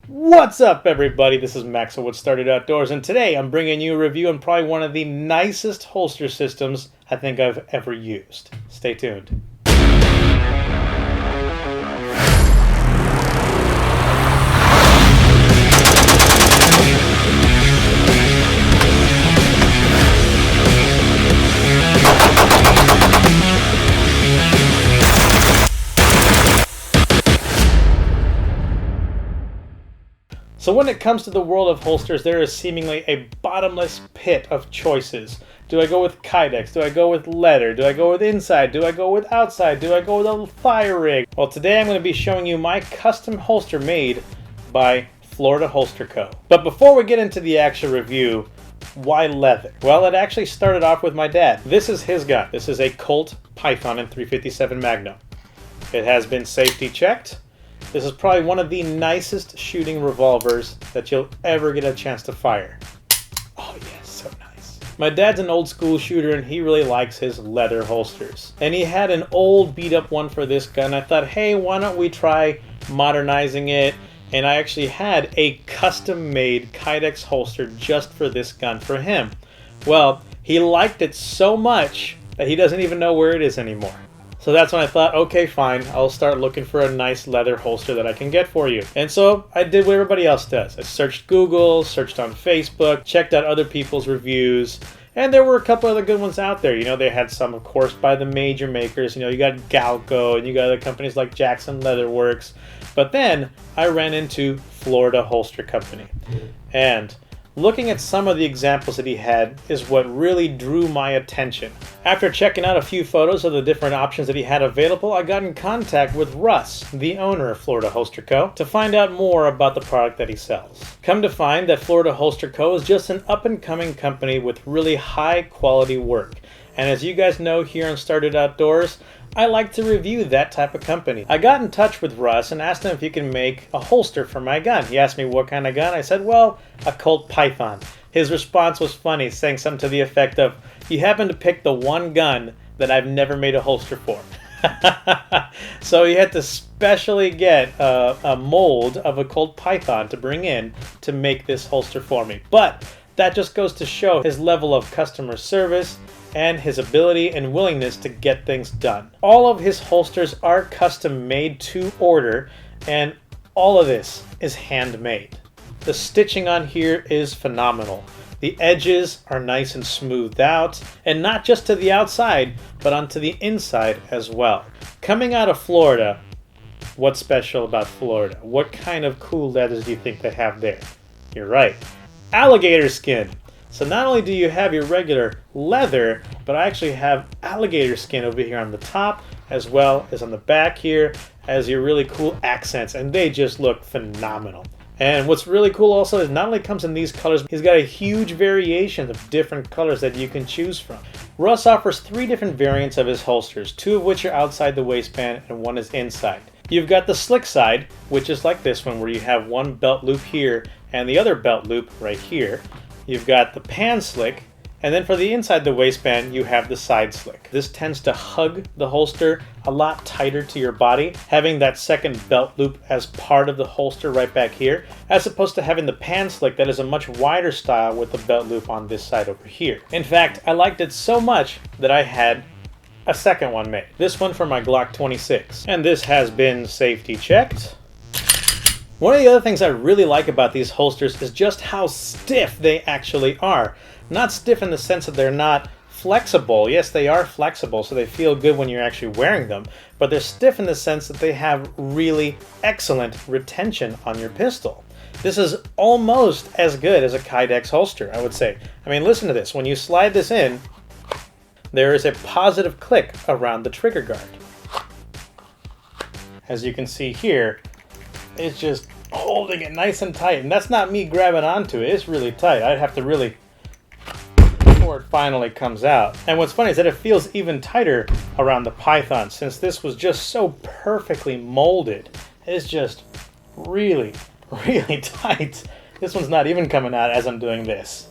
What's up, everybody? This is Max with StarDude Outdoors, and today I'm bringing you a review on probably one of the nicest holster systems I think I've ever used. Stay tuned. So when it comes to the world of holsters, there is seemingly a bottomless pit of choices. Do I go with Kydex? Do I go with leather? Do I go with inside? Do I go with outside? Do I go with a fire rig? Well, today I'm going to be showing you my custom holster made by Florida Holster Co. But before we get into the actual review, why leather? Well, it actually started off with my dad. This is his gun. This is a Colt Python in .357 Magnum. It has been safety checked. This is probably one of the nicest shooting revolvers that you'll ever get a chance to fire. Oh yes, so nice. My dad's an old school shooter and he really likes his leather holsters. And he had an old beat up one for this gun. I thought, hey, why don't we try modernizing it? And I actually had a custom made Kydex holster just for this gun for him. Well, he liked it so much that he doesn't even know where it is anymore. So that's when I thought, okay, fine, I'll start looking for a nice leather holster that I can get for you. And so I did what everybody else does. I searched Google, searched on Facebook, checked out other people's reviews, and there were a couple other good ones out there. You know, they had some, of course, by the major makers. You know, you got Galco, and you got other companies like Jackson Leatherworks. But then I ran into Florida Holster Company. And looking at some of the examples that he had is what really drew my attention. After checking out a few photos of the different options that he had available, I got in contact with Russ, the owner of Florida Holster Co., to find out more about the product that he sells. Come to find that Florida Holster Co. is just an up-and-coming company with really high-quality work. And as you guys know here on StarDude Outdoors, I like to review that type of company. I got in touch with Russ and asked him if he can make a holster for my gun. He asked me what kind of gun. I said, well, a Colt Python. His response was funny, saying something to the effect of, you happen to pick the one gun that I've never made a holster for. So he had to specially get a mold of a Colt Python to bring in to make this holster for me. But that just goes to show his level of customer service and his ability and willingness to get things done. All of his holsters are custom made to order, and all of this is handmade. The stitching on here is phenomenal. The edges are nice and smoothed out, and not just to the outside, but onto the inside as well. Coming out of Florida, what's special about Florida? What kind of cool leathers do you think they have there? You're right, alligator skin. So not only do you have your regular leather, but I actually have alligator skin over here on the top, as well as on the back here, as your really cool accents, and they just look phenomenal. And what's really cool also is not only comes in these colors, he's got a huge variation of different colors that you can choose from. Russ offers 3 different variants of his holsters, 2 of which are outside the waistband and 1 is inside. You've got the slick side, which is like this one, where you have one belt loop here and the other belt loop right here. You've got the pan slick, and then for the inside the waistband, you have the side slick. This tends to hug the holster a lot tighter to your body, having that second belt loop as part of the holster right back here, as opposed to having the pan slick that is a much wider style with the belt loop on this side over here. In fact, I liked it so much that I had a second one made. This one for my Glock 26. And this has been safety checked. One of the other things I really like about these holsters is just how stiff they actually are. Not stiff in the sense that they're not flexible. Yes, they are flexible, so they feel good when you're actually wearing them. But they're stiff in the sense that they have really excellent retention on your pistol. This is almost as good as a Kydex holster, I would say. I mean, listen to this. When you slide this in, there is a positive click around the trigger guard. As you can see here, it's just holding it nice and tight, and that's not me grabbing onto it. It's really tight. I'd have to really, before it finally comes out. And what's funny is that it feels even tighter around the Python, since this was just so perfectly molded. It's just really, really tight. This one's not even coming out as I'm doing this.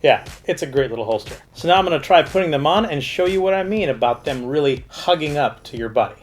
Yeah, it's a great little holster. So now I'm going to try putting them on and show you what I mean about them really hugging up to your body.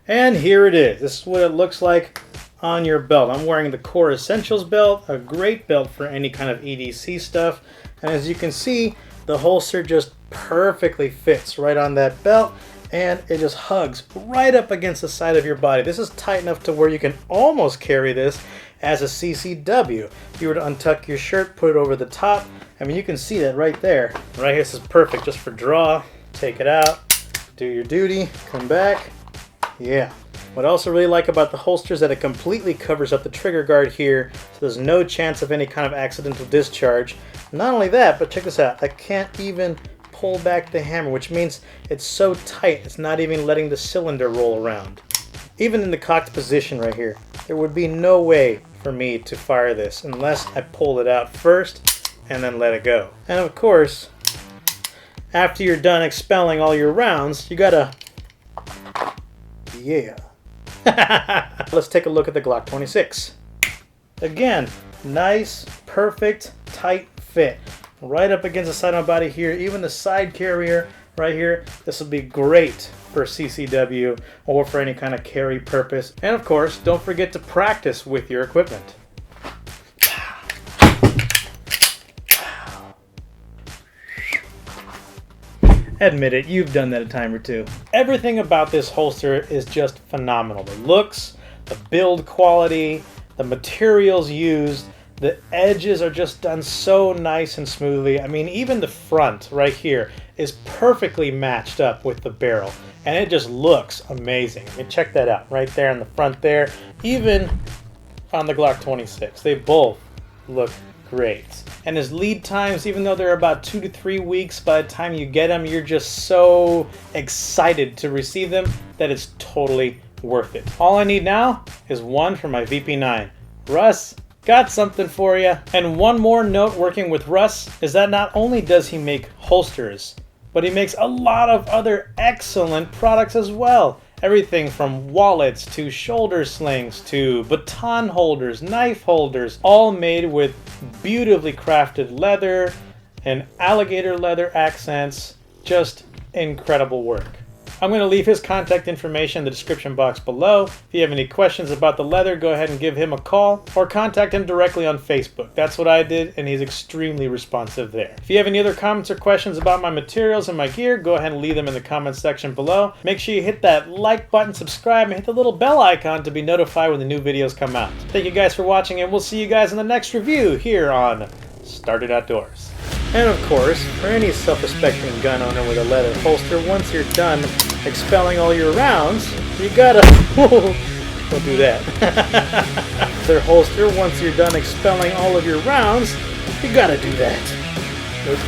And here it is. This is what it looks like on your belt. I'm wearing the Core Essentials belt, a great belt for any kind of EDC stuff. And as you can see, the holster just perfectly fits right on that belt, and it just hugs right up against the side of your body. This is tight enough to where you can almost carry this as a CCW. If you were to untuck your shirt, put it over the top, I mean, you can see that right there. Right here, this is perfect just for draw. Take it out, do your duty, come back. Yeah. What I also really like about the holster is that it completely covers up the trigger guard here, so there's no chance of any kind of accidental discharge. Not only that, but check this out. I can't even pull back the hammer, which means it's so tight, it's not even letting the cylinder roll around. Even in the cocked position right here, there would be no way for me to fire this unless I pull it out first and then let it go. And of course, after you're done expelling all your rounds, you gotta, yeah. Let's take a look at the Glock 26. Again, nice, perfect, tight fit. Right up against the side of my body here, even the side carrier right here. This will be great for CCW or for any kind of carry purpose. And of course, don't forget to practice with your equipment. Admit it, you've done that a time or two. Everything about this holster is just phenomenal. The looks, the build quality, the materials used, the edges are just done so nice and smoothly. I mean, even the front right here is perfectly matched up with the barrel, and it just looks amazing. I mean, check that out right there in the front there. Even on the Glock 26, they both look great. And his lead times, even though they're about 2 to 3 weeks, by the time you get them, you're just so excited to receive them that it's totally worth it. All I need now is one for my VP9. Russ, got something for you. And one more note working with Russ is that not only does he make holsters, but he makes a lot of other excellent products as well. Everything from wallets to shoulder slings to baton holders, knife holders, all made with beautifully crafted leather and alligator leather accents. Just incredible work. I'm going to leave his contact information in the description box below. If you have any questions about the leather, go ahead and give him a call or contact him directly on Facebook. That's what I did, and he's extremely responsive there. If you have any other comments or questions about my materials and my gear, go ahead and leave them in the comments section below. Make sure you hit that like button, subscribe, and hit the little bell icon to be notified when the new videos come out. Thank you guys for watching, and we'll see you guys in the next review here on StarDude Outdoors. And of course, for any self-respecting gun owner with a leather holster, once you're done expelling all your rounds, you gotta... don't do that. Their holster, once you're done expelling all of your rounds, you gotta do that. Nope.